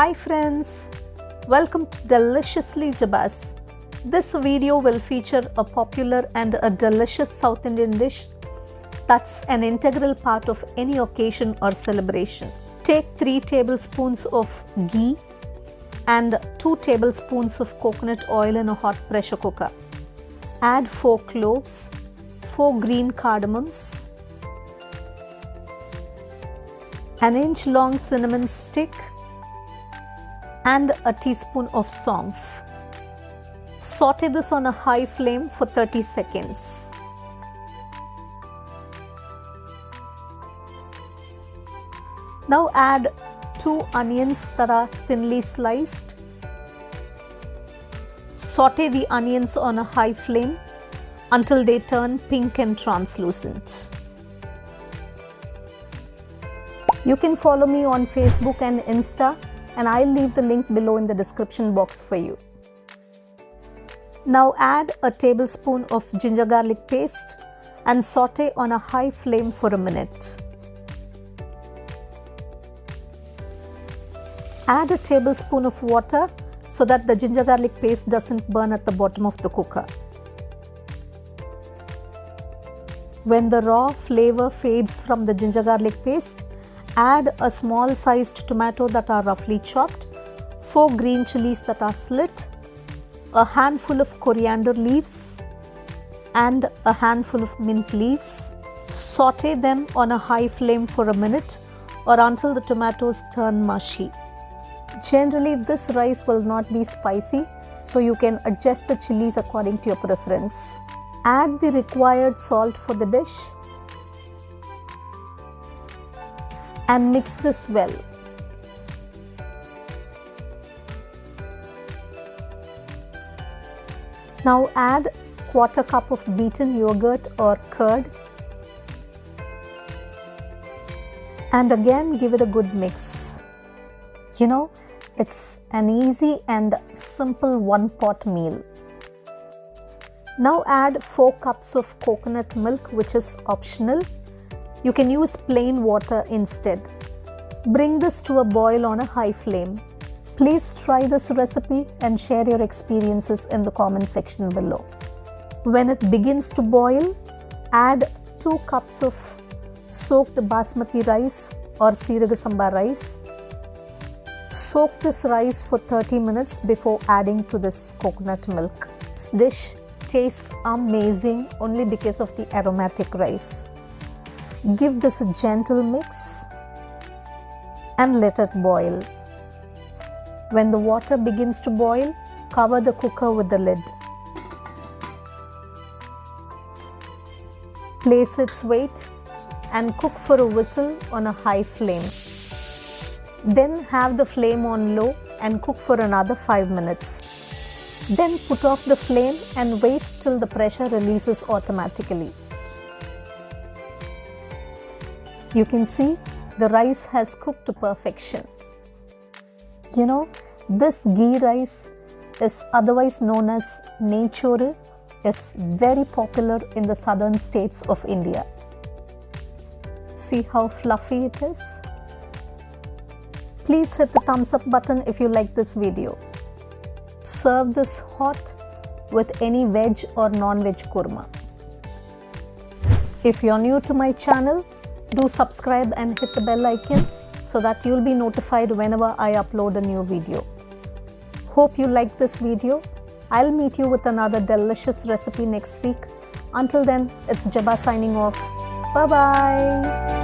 Hi friends, welcome to Deliciously Jebas. This video will feature a popular and a delicious South Indian dish that's an integral part of any occasion or celebration. Take 3 tablespoons of ghee and 2 tablespoons of coconut oil in a hot pressure cooker. Add 4 cloves, 4 green cardamoms, an inch long cinnamon stick, and a teaspoon of saunf. Saute this on a high flame for 30 seconds. Now add 2 onions that are thinly sliced. Saute the onions on a high flame until they turn pink and translucent. You can follow me on Facebook and Insta, and I'll leave the link below in the description box for you. Now add a tablespoon of ginger garlic paste and saute on a high flame for a minute. Add a tablespoon of water so that the ginger garlic paste doesn't burn at the bottom of the cooker. When the raw flavor fades from the ginger garlic paste, add a small sized tomato that are roughly chopped, 4 green chilies that are slit, a handful of coriander leaves and a handful of mint leaves. Saute them on a high flame for a minute or until the tomatoes turn mushy. Generally, this rice will not be spicy, so you can adjust the chilies according to your preference. Add the required salt for the dish and mix this well. Now add quarter cup of beaten yogurt or curd and again give it a good mix. You know, it's an easy and simple one-pot meal. Now add 4 cups of coconut milk, which is optional. You can use plain water instead. Bring this to a boil on a high flame. Please try this recipe and share your experiences in the comment section below. When it begins to boil, add 2 cups of soaked basmati rice or Seeraga Samba rice. Soak this rice for 30 minutes before adding to this coconut milk. This dish tastes amazing only because of the aromatic rice. Give this a gentle mix and let it boil. When the water begins to boil, cover the cooker with the lid. Place its weight and cook for a whistle on a high flame. Then have the flame on low and cook for another 5 minutes. Then put off the flame and wait till the pressure releases automatically. You can see the rice has cooked to perfection. You know, this ghee rice is otherwise known as Neychoru, is very popular in the southern states of India. See how fluffy it is? Please hit the thumbs up button if you like this video. Serve this hot with any veg or non-veg kurma. If you're new to my channel, do subscribe and hit the bell icon so that you'll be notified whenever I upload a new video. Hope you liked this video. I'll meet you with another delicious recipe next week. Until then, it's Jeba signing off. Bye-bye.